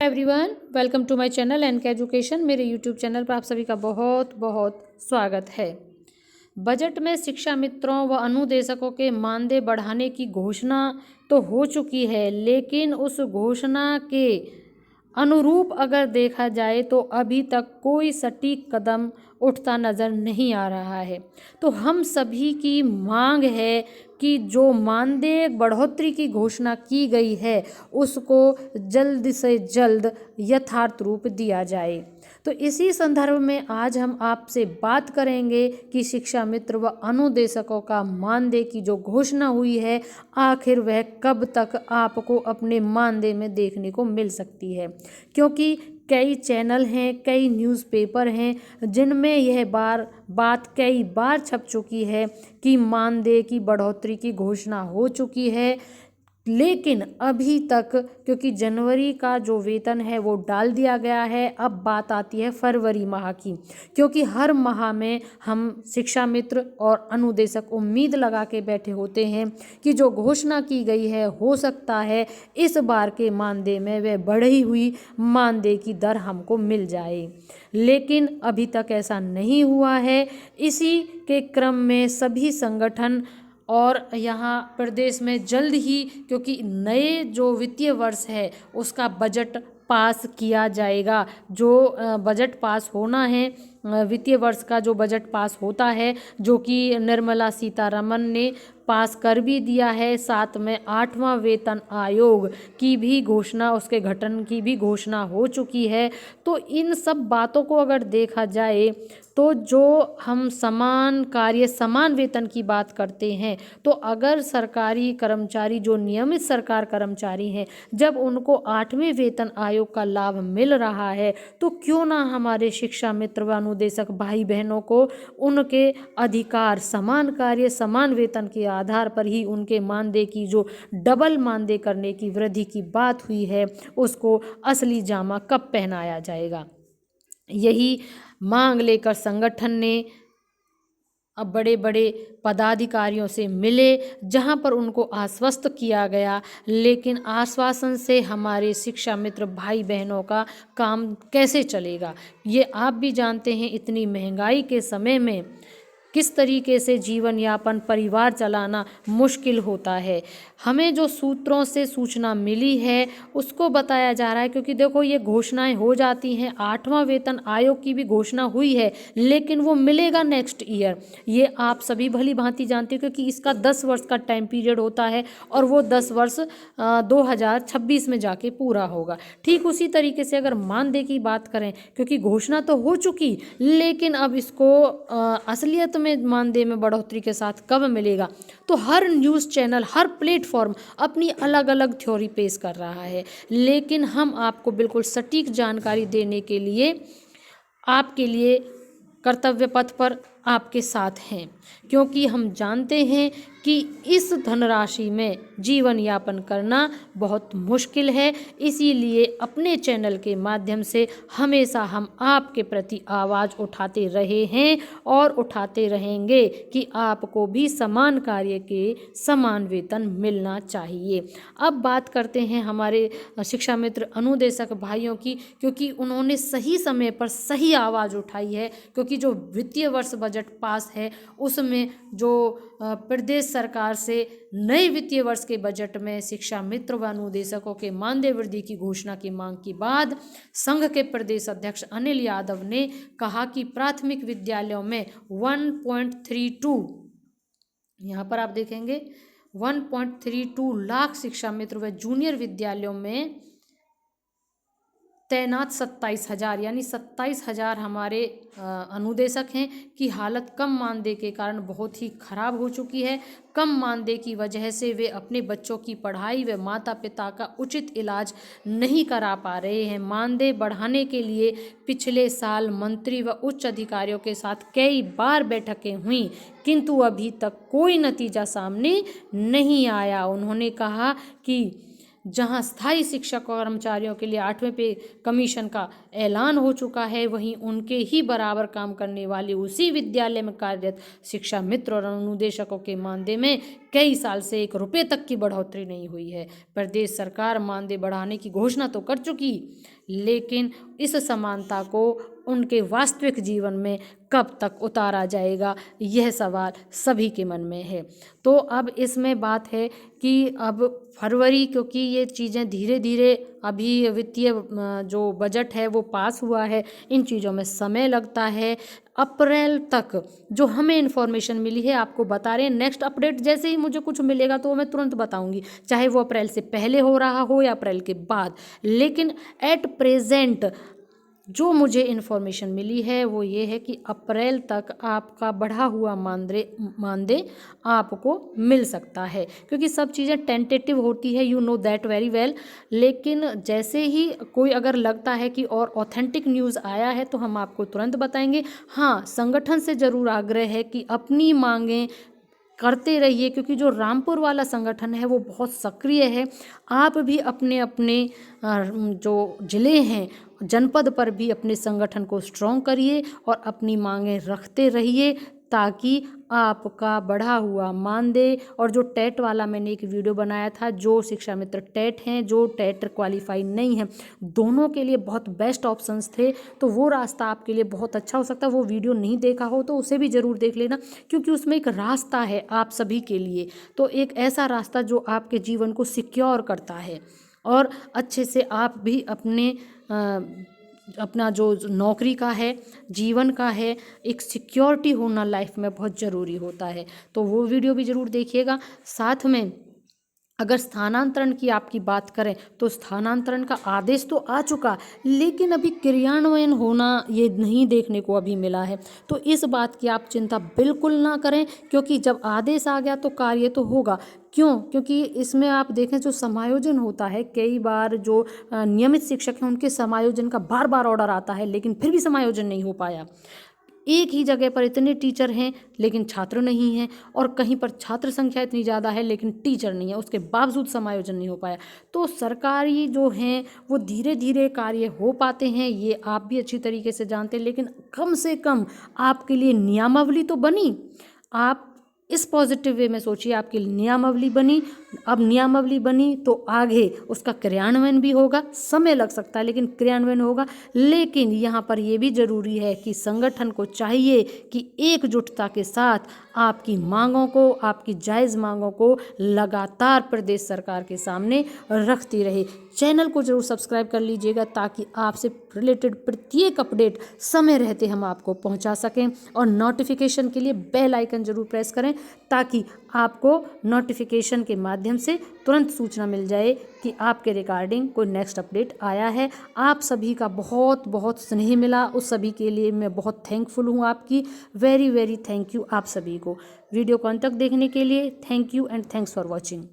Everyone, welcome to my channel NK education. मेरे YouTube channel पर आप सभी का बहुत बहुत स्वागत है। बजट में शिक्षा मित्रों व अनुदेशकों के मानदेय बढ़ाने की घोषणा तो हो चुकी है, लेकिन उस घोषणा के अनुरूप अगर देखा जाए तो अभी तक कोई सटीक कदम उठता नज़र नहीं आ रहा है। तो हम सभी की मांग है कि जो मानदेय बढ़ोतरी की घोषणा की गई है उसको जल्द से जल्द यथार्थ रूप दिया जाए। तो इसी संदर्भ में आज हम आपसे बात करेंगे कि शिक्षा मित्र व अनुदेशकों का मानदेय की जो घोषणा हुई है आखिर वह कब तक आपको अपने मानदेय में देखने को मिल सकती है, क्योंकि कई चैनल हैं, कई न्यूज़पेपर हैं जिनमें यह बात कई बार छप चुकी है कि मानदेय की बढ़ोतरी की घोषणा हो चुकी है, लेकिन अभी तक क्योंकि जनवरी का जो वेतन है वो डाल दिया गया है। अब बात आती है फरवरी माह की, क्योंकि हर माह में हम शिक्षा मित्र और अनुदेशक उम्मीद लगा के बैठे होते हैं कि जो घोषणा की गई है हो सकता है इस बार के मानदेय में वह बढ़ी हुई मानदेय की दर हमको मिल जाए, लेकिन अभी तक ऐसा नहीं हुआ है। इसी के क्रम में सभी संगठन और यहाँ प्रदेश में जल्द ही, क्योंकि नए जो वित्तीय वर्ष है उसका बजट पास किया जाएगा। जो बजट पास होना है, वित्तीय वर्ष का जो बजट पास होता है, जो कि निर्मला सीतारमन ने पास कर भी दिया है। साथ में 8वां वेतन आयोग की भी घोषणा, उसके गठन की भी घोषणा हो चुकी है। तो इन सब बातों को अगर देखा जाए तो जो हम समान कार्य समान वेतन की बात करते हैं, तो अगर सरकारी कर्मचारी जो नियमित सरकार कर्मचारी हैं, जब उनको 8वें वेतन आयोग का लाभ मिल रहा है तो क्यों ना हमारे शिक्षा मित्र व अनुदेशक भाई बहनों को उनके अधिकार, समान कार्य समान वेतन के आधार पर ही उनके मानदेय की जो डबल मानदेय करने की वृद्धि की बात हुई है उसको असली जामा कब पहनाया जाएगा। यही मांग लेकर संगठन ने अब बड़े बड़े पदाधिकारियों से मिले, जहां पर उनको आश्वस्त किया गया, लेकिन आश्वासन से हमारे शिक्षा मित्र भाई बहनों का काम कैसे चलेगा। ये आप भी जानते हैं, इतनी महंगाई के समय में किस तरीके से जीवन यापन, परिवार चलाना मुश्किल होता है। हमें जो सूत्रों से सूचना मिली है उसको बताया जा रहा है, क्योंकि देखो ये घोषणाएं हो जाती हैं, 8वां वेतन आयोग की भी घोषणा हुई है, लेकिन वो मिलेगा नेक्स्ट ईयर। ये आप सभी भली भांति जानते हो, क्योंकि इसका 10 वर्ष का टाइम पीरियड होता है और वो 10 वर्ष 2026 में जाके पूरा होगा। ठीक उसी तरीके से अगर मानदेय की बात करें, क्योंकि घोषणा तो हो चुकी, लेकिन अब इसको असलियत में मानदेय में बढ़ोतरी के साथ कब मिलेगा, तो हर न्यूज़ चैनल, हर प्लेटफॉर्म अपनी अलग अलग थ्योरी पेश कर रहा है। लेकिन हम आपको बिल्कुल सटीक जानकारी देने के लिए आपके लिए कर्तव्य पथ पर आपके साथ हैं, क्योंकि हम जानते हैं कि इस धनराशि में जीवन यापन करना बहुत मुश्किल है। इसीलिए अपने चैनल के माध्यम से हमेशा हम आपके प्रति आवाज़ उठाते रहे हैं और उठाते रहेंगे कि आपको भी समान कार्य के समान वेतन मिलना चाहिए। अब बात करते हैं हमारे शिक्षा मित्र अनुदेशक भाइयों की, क्योंकि उन्होंने सही समय पर सही आवाज़ उठाई है। क्योंकि जो वित्तीय वर्ष बजट पास है उसमें जो प्रदेश सरकार से नए वित्तीय वर्ष के बजट में शिक्षा मित्र व अनुदेशकों के मानदेय वृद्धि की घोषणा की मांग के बाद संघ के प्रदेश अध्यक्ष अनिल यादव ने कहा कि प्राथमिक विद्यालयों में 1.32, यहाँ पर आप देखेंगे 1.32 लाख शिक्षा मित्र व जूनियर विद्यालयों में तैनात 27,000 यानी 27,000 हमारे अनुदेशक हैं की हालत कम मानदेय के कारण बहुत ही खराब हो चुकी है। कम मानदेय की वजह से वे अपने बच्चों की पढ़ाई व माता पिता का उचित इलाज नहीं करा पा रहे हैं। मानदेय बढ़ाने के लिए पिछले साल मंत्री व उच्च अधिकारियों के साथ कई बार बैठकें हुई, किंतु अभी तक कोई नतीजा सामने नहीं आया। उन्होंने कहा कि जहां स्थायी शिक्षक और कर्मचारियों के लिए 8वें पे कमीशन का ऐलान हो चुका है, वहीं उनके ही बराबर काम करने वाले उसी विद्यालय में कार्यरत शिक्षा मित्र और अनुदेशकों के मानदेय में कई साल से 1 रुपये तक की बढ़ोतरी नहीं हुई है। प्रदेश सरकार मानदेय बढ़ाने की घोषणा तो कर चुकी, लेकिन इस समानता को उनके वास्तविक जीवन में कब तक उतारा जाएगा, यह सवाल सभी के मन में है। तो अब इसमें बात है कि अब फरवरी, क्योंकि ये चीज़ें धीरे धीरे अभी वित्तीय जो बजट है वो पास हुआ है, इन चीज़ों में समय लगता है। अप्रैल तक जो हमें इन्फॉर्मेशन मिली है आपको बता रहे हैं। नेक्स्ट अपडेट जैसे ही मुझे कुछ मिलेगा तो मैं तुरंत बताऊंगी, चाहे वो अप्रैल से पहले हो रहा हो या अप्रैल के बाद। लेकिन एट प्रेजेंट जो मुझे इन्फॉर्मेशन मिली है वो ये है कि अप्रैल तक आपका बढ़ा हुआ मानदेय आपको मिल सकता है, क्योंकि सब चीज़ें टेंटेटिव होती है, you know that very well. लेकिन जैसे ही कोई अगर लगता है कि और ऑथेंटिक न्यूज़ आया है तो हम आपको तुरंत बताएंगे। हाँ, संगठन से ज़रूर आग्रह है कि अपनी मांगें करते रहिए, क्योंकि जो रामपुर वाला संगठन है वो बहुत सक्रिय है। आप भी अपने अपने जो ज़िले हैं, जनपद पर भी अपने संगठन को स्ट्रॉन्ग करिए और अपनी मांगें रखते रहिए, ताकि आपका बढ़ा हुआ मानदेय और जो टेट वाला मैंने एक वीडियो बनाया था, जो शिक्षा मित्र टेट हैं, जो टेट क्वालिफाई नहीं है, दोनों के लिए बहुत बेस्ट ऑप्शंस थे। तो वो रास्ता आपके लिए बहुत अच्छा हो सकता है। वो वीडियो नहीं देखा हो तो उसे भी ज़रूर देख लेना, क्योंकि उसमें एक रास्ता है आप सभी के लिए। तो एक ऐसा रास्ता जो आपके जीवन को सिक्योर करता है और अच्छे से आप भी अपना जो नौकरी का है, जीवन का है, एक सिक्योरिटी होना लाइफ में बहुत ज़रूरी होता है। तो वो वीडियो भी ज़रूर देखिएगा। साथ में अगर स्थानांतरण की आपकी बात करें तो स्थानांतरण का आदेश तो आ चुका, लेकिन अभी क्रियान्वयन होना ये नहीं देखने को अभी मिला है। तो इस बात की आप चिंता बिल्कुल ना करें, क्योंकि जब आदेश आ गया तो कार्य तो होगा। क्यों? क्योंकि इसमें आप देखें जो समायोजन होता है, कई बार जो नियमित शिक्षक हैं उनके समायोजन का बार बार ऑर्डर आता है, लेकिन फिर भी समायोजन नहीं हो पाया। एक ही जगह पर इतने टीचर हैं लेकिन छात्र नहीं हैं, और कहीं पर छात्र संख्या इतनी ज़्यादा है लेकिन टीचर नहीं है, उसके बावजूद समायोजन नहीं हो पाया। तो सरकारी जो हैं वो धीरे धीरे कार्य हो पाते हैं, ये आप भी अच्छी तरीके से जानते हैं। लेकिन कम से कम आपके लिए नियमावली तो बनी। आप इस पॉजिटिव वे में सोचिए, आपकी नियमावली बनी। अब नियमावली बनी तो आगे उसका क्रियान्वयन भी होगा, समय लग सकता है लेकिन क्रियान्वयन होगा। लेकिन यहाँ पर यह भी जरूरी है कि संगठन को चाहिए कि एकजुटता के साथ आपकी मांगों को, आपकी जायज़ मांगों को लगातार प्रदेश सरकार के सामने रखती रहे। चैनल को जरूर सब्सक्राइब कर लीजिएगा, ताकि आपसे रिलेटेड प्रत्येक अपडेट समय रहते हम आपको पहुंचा सकें। और नोटिफिकेशन के लिए बेल आइकन जरूर प्रेस करें, ताकि आपको नोटिफिकेशन के माध्यम से तुरंत सूचना मिल जाए कि आपके रिगार्डिंग कोई नेक्स्ट अपडेट आया है। आप सभी का बहुत बहुत स्नेह मिला, उस सभी के लिए मैं बहुत थैंकफुल हूँ आपकी। वेरी वेरी थैंक यू आप सभी को। वीडियो को अंत तक देखने के लिए thank you and thanks for watching.